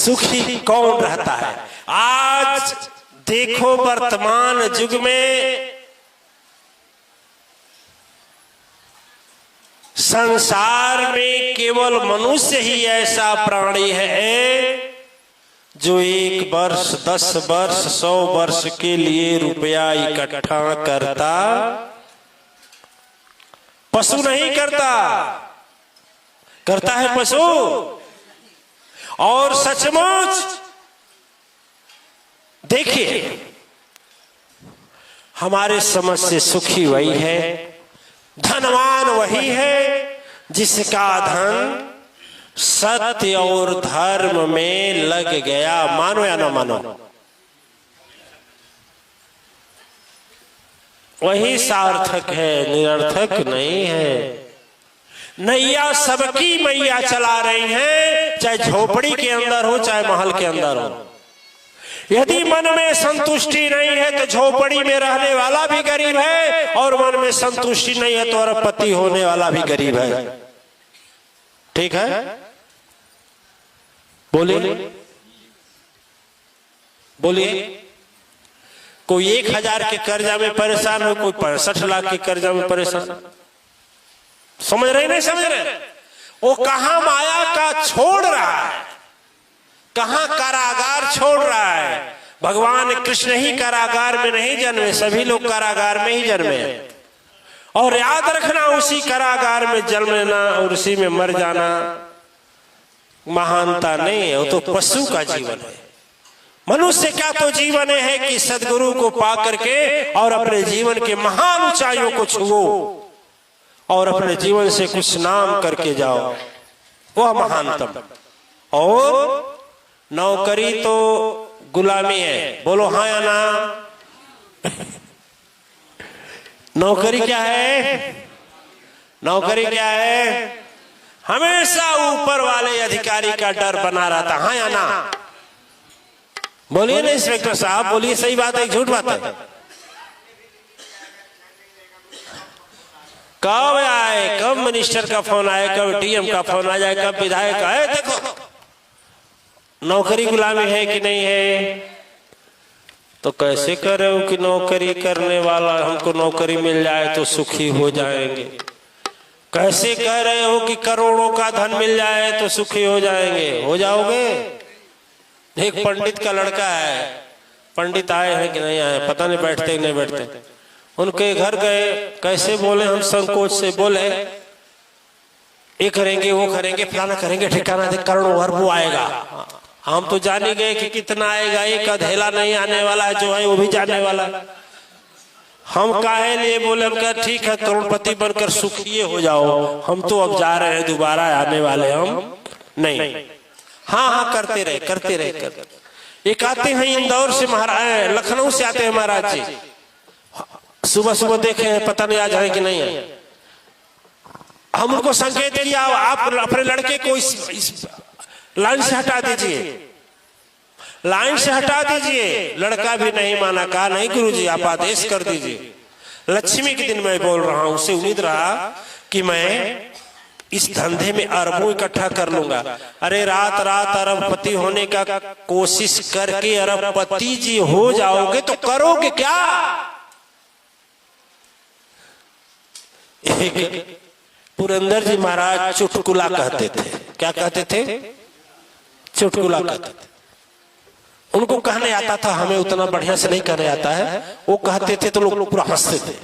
सुखी कौन रहता है? आज देखो वर्तमान युग में संसार में केवल मनुष्य ही ऐसा प्राणी है जो 1 वर्ष 10 वर्ष 100 वर्ष के लिए रुपया इकट्ठा करता, पशु नहीं करता। करता है पशु? और सचमुच देखिए, हमारे समझ से सुखी वही है, धनवान वही है जिसका धन सत्य और धर्म में लग गया। मानो या ना मानो, वही सार्थक है, निरर्थक नहीं है। नैया सबकी मैया चला रही हैं, चाहे झोपड़ी के अंदर हो चाहे महल के अंदर हो। यदि मन में संतुष्टि नहीं है तो झोपड़ी में रहने वाला भी गरीब है, और मन में संतुष्टि नहीं है तो अरबपति होने वाला भी गरीब है। ठीक है? बोलिए बोलिए। कोई 1000 के कर्जा में परेशान हो, कोई 65 लाख के कर्जा में परेशान। समझ रहे नहीं समझ रहे? वो कहां माया का छोड़ रहा है, कहां कारागार छोड़ रहा है। भगवान कृष्ण ही कारागार में नहीं जन्मे, सभी लोग कारागार में ही जन्मे। और याद रखना, उसी कारागार में जन्म लेना और उसी में मर जाना महानता नहीं है, वो तो पशु का जीवन है। मनुष्य का तो जीवन है कि सदगुरु को पा करके और अपने जीवन के महान ऊंचाइयों को छुओ और अपने जीवन से कुछ नाम करके जाओ, वह महानतम। और नौकरी तो गुलामी है। बोलो हाँ या ना? नौकरी क्या है? नौकरी क्या है? हमेशा ऊपर वाले अधिकारी का डर बना रहता। हाँ या ना? बोलिए ना इंस्पेक्टर साहब, बोलिए। सही बात है, झूठ बात है? कब आए, कब मिनिस्टर का फोन आए, कब डीएम का फोन आ जाए, कब विधायक आए। देखो, नौकरी गुलामी है कि नहीं है? तो कैसे कह रहे हो कि नौकरी करने वाला हमको नौकरी मिल जाए तो सुखी हो जाएंगे? कैसे कह रहे हो कि करोड़ों का धन मिल जाए तो सुखी हो जाएंगे? हो जाओगे? एक पंडित का लड़का है, पंडित आए हैं कि नहीं आए पता नहीं, बैठते नहीं बैठते। उनके घर गए, कैसे बोले, हम संकोच से बोले ये करेंगे वो करेंगे फलाना करेंगे ठिकाना दे, करोड़ों अरबों आएगा। हम तो जान ही गए कि कितना आएगा, एक अधेला नहीं आने वाला है, जो है वो भी जाने वाला है। हम काहे लिए बोले, हम कहा ठीक है करोड़पति बनकर सुखी हो जाओ, हम तो अब जा रहे हैं, दोबारा आने वाले हम नहीं। हाँ हाँ करते रहे करते रहे। एक आते हैं इंदौर से, महाराज लखनऊ से आते हैं महाराज जी। सुबह सुबह देखे हैं, पता नहीं आज है कि नहीं है। हम उनको संकेत किया, आप अपने लड़के को इस लाइन से हटा दीजिए, लाइन से हटा दीजिए। लड़का भी नहीं माना, कहा नहीं गुरुजी आप आदेश कर दीजिए। लक्ष्मी के दिन मैं बोल रहा हूं, उससे उम्मीद रहा कि मैं इस धंधे में अरबों इकट्ठा कर लूंगा। अरे रात रात अरबपति होने का कोशिश करके अरबपति जी हो जाओगे तो करोगे क्या? एक पुरंदर जी महाराज चुटकुला कहते थे। क्या कहते थे? चुटकुला कहते थे। उनको कहने आता था, हमें उतना बढ़िया से नहीं कहने आता है। वो कहते थे तो लोग पूरा हंसते थे,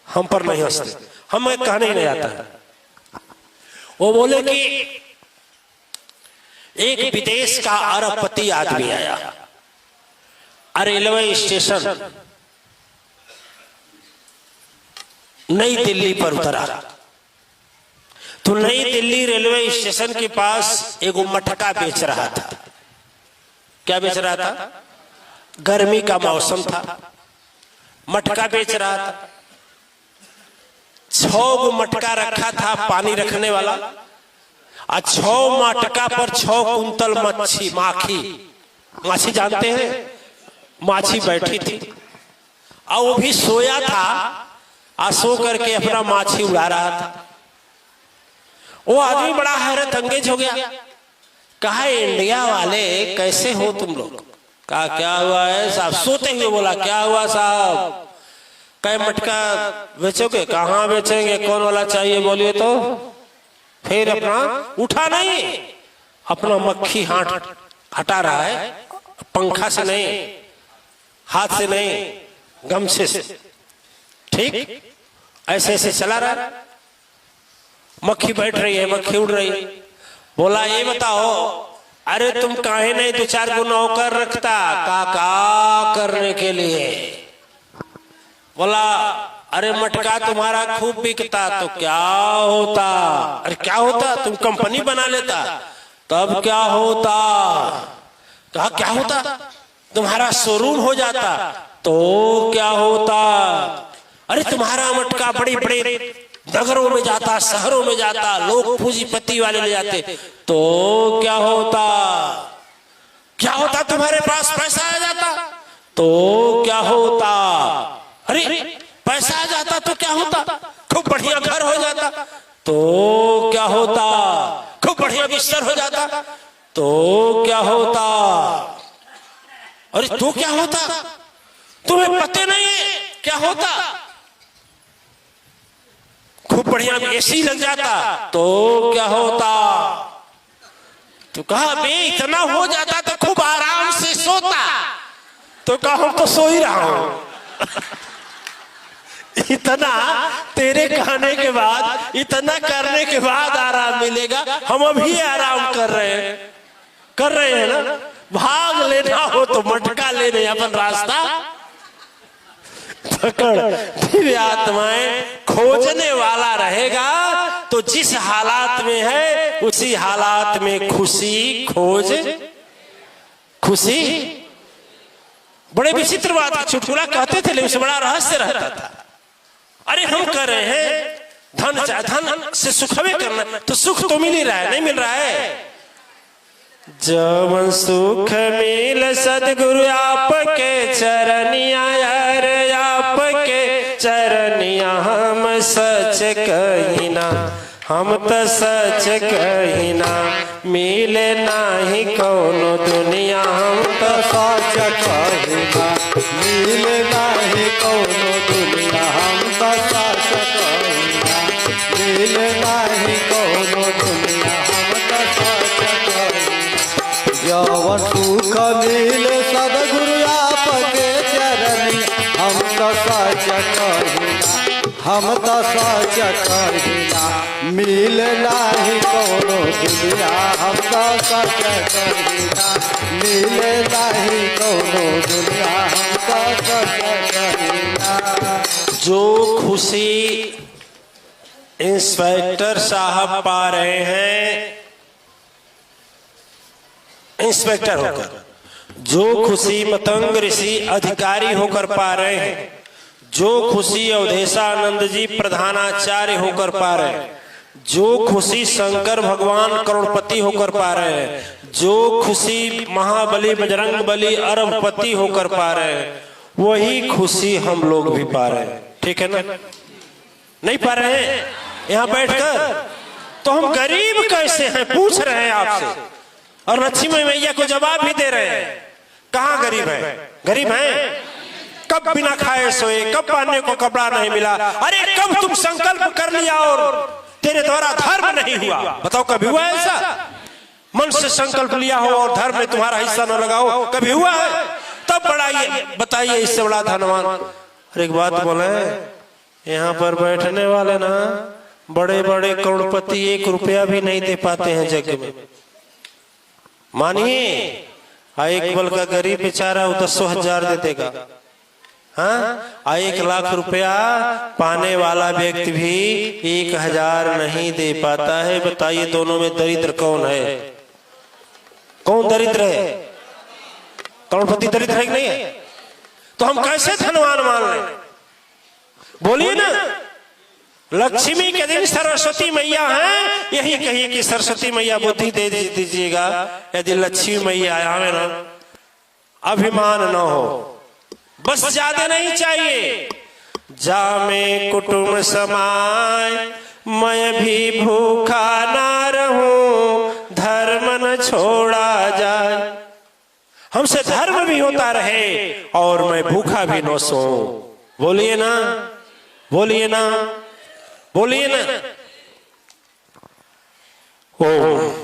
हम पर नहीं हंसते, हमें कहने ही नहीं आता है। वो बोले कि एक विदेश का अरबपति आदमी आया, रेलवे स्टेशन नई दिल्ली पर उतरा। तो नई दिल्ली रेलवे स्टेशन के पास एक मटका बेच रहा था। क्या बेच रहा था? गर्मी का मौसम था, मटका बेच रहा था। 6 मटका रखा था पानी रखने वाला, और 6 मटका पर 6 कुंतल मच्छी, माछी जानते हैं, माछी बैठी थी, और वो भी सोया था, और सो करके अपना माछी उड़ा रहा था। वो आदमी बड़ा हैरत अंगेज हो गया, कहा इंडिया वाले कैसे हो तुम लोग? कहा क्या हुआ है साहब? सोते हुए बोला क्या हुआ साहब? कई मटका बेचोगे? कहाँ बेचेंगे, कौन वाला चाहिए बोलिए तो। फिर अपना उठा नहीं, अपना मक्खी हटा रहा है, पंखा से नहीं, हाथ से नहीं, गमछे से, ठीक ऐसे ऐसे चला रहा। मक्खी बैठ रही है, मक्खी उड़ रही है। बोला ये बताओ, अरे तुम काहे नहीं 2-4 गो नौकर रखता? का करने के लिए? बोला अरे मटका तुम्हारा खूब बिकता तो क्या होता? अरे क्या होता? तुम कंपनी बना लेता तब क्या होता? कहा क्या होता? तुम्हारा शोरूम हो जाता तो क्या होता? अरे तुम्हारा मटका बड़े बड़े नगरों में जाता, शहरों में जाता, लोग पूंजीपति वाले ले जाते तो क्या होता? क्या होता? तुम्हारे पास पैसा आ जाता तो क्या होता? अरे पैसा आ जाता तो क्या होता? खूब बढ़िया घर हो जाता तो क्या होता? खूब बढ़िया बिस्तर हो जाता तो क्या होता? अरे तो क्या होता? तुम्हें पता नहीं है क्या होता? खूब बढ़िया एसी लग जाता तो क्या होता? तो कहा बे इतना हो जाता तो खूब आराम से सोता। तो कहा हम तो सो ही रहा हूं। इतना तेरे कहने के बाद, इतना करने के बाद आराम मिलेगा? हम अभी आराम कर रहे हैं ना। भाग लेना हो तो मटका लेने अपन रास्ता पकड़। दिव्य आत्माएं खोजने वाला रहेगा तो जिस हालात में है उसी हालात में खुशी खोज। खुशी बड़े विचित्र बात, चुटकुला कहते थे लेकिन बड़ा रहस्य रहता था। अरे हम कर रहे हैं धन से सुखवे करना, तो सुख तो मिल ही रहा है, नहीं मिल रहा है? जब सुख मिल सदगुरु आपके चरनिया, यार आपके चरनिया, हम सच कहिना, हम तो सच कहिना, मिले नाही कौनो दुनिया, हम तो सच कहिना, मिले नाही कौनो दुनिया, हम तो सच कहिना, मिले नाही कौनो दुनिया, हम तो सच कहिना। जवन सुख मिले सदगुरु आपके चरनी, हम तो सच कहिना, हम तो सच कहिना, मिले नाही कौनो दुनिया, हम तो सच कहिना, मिले नाही कौनो दुनिया, हम तो सच कहिना। जो खुशी इंस्पेक्टर साहब पा रहे हैं, इंस्पेक्टर होकर, जो खुशी मतंग ऋषि अधिकारी होकर पा रहे हैं, जो खुशी अवधेशानंद जी प्रधानाचार्य होकर पा रहे हैं, जो खुशी शंकर भगवान करोड़पति होकर पा रहे हैं, जो खुशी महाबली बजरंग बली अरबपति होकर पा रहे हैं, वही खुशी हम लोग भी पा रहे हैं। ठीक है ना? नहीं पा रहे हैं यहां बैठकर? तो हम गरीब कैसे हैं पूछ रहे हैं आपसे, और लक्ष्मी मैया को जवाब भी दे रहे हैं। कहां गरीब है? गरीब हैं? कब बिना खाए सोए, कब पहनने को कपड़ा नहीं मिला? अरे कब तुम संकल्प कर लिया और तेरे द्वारा धर्म नहीं हुआ? बताओ कभी हुआ ऐसा? मन से संकल्प लिया हो और धर्म में तुम्हारा हिस्सा न लगाओ, कभी हुआ है? तब बढ़ाइए, बताइए इससे बड़ा धनवान। और एक बात बोले, यहाँ पर बैठने वाले ना बड़े बड़े करोड़पति 1 रुपया भी नहीं दे पाते हैं जग में, मानिए। एक बल का गरीब बेचारा 10,000 दे देगा, हाँ? 1 लाख रुपया पाने वाला व्यक्ति भी 1,000 नहीं दे पाता है। बताइए दोनों में दरिद्र कौन है? कौन दरिद्र है? करोड़पति दरिद्र है कि नहीं है? तो हम कैसे धनवान मान लें? बोलिए ना। लक्ष्मी के दिन सरस्वती मैया हैं, यही कहिए कि सरस्वती मैया बुद्धि दे दीजिएगा। यदि लक्ष्मी मैया आवे ना, अभिमान न हो, बस ज्यादा नहीं चाहिए। जामे कुटुंब समाय, मैं भी भूखा ना रहूं, धर्म धर्म न छोड़ा जाए, हमसे धर्म भी होता रहे और मैं भूखा भी न सोऊं। बोलिए ना, बोलिए ना, बोलिए ना। ओम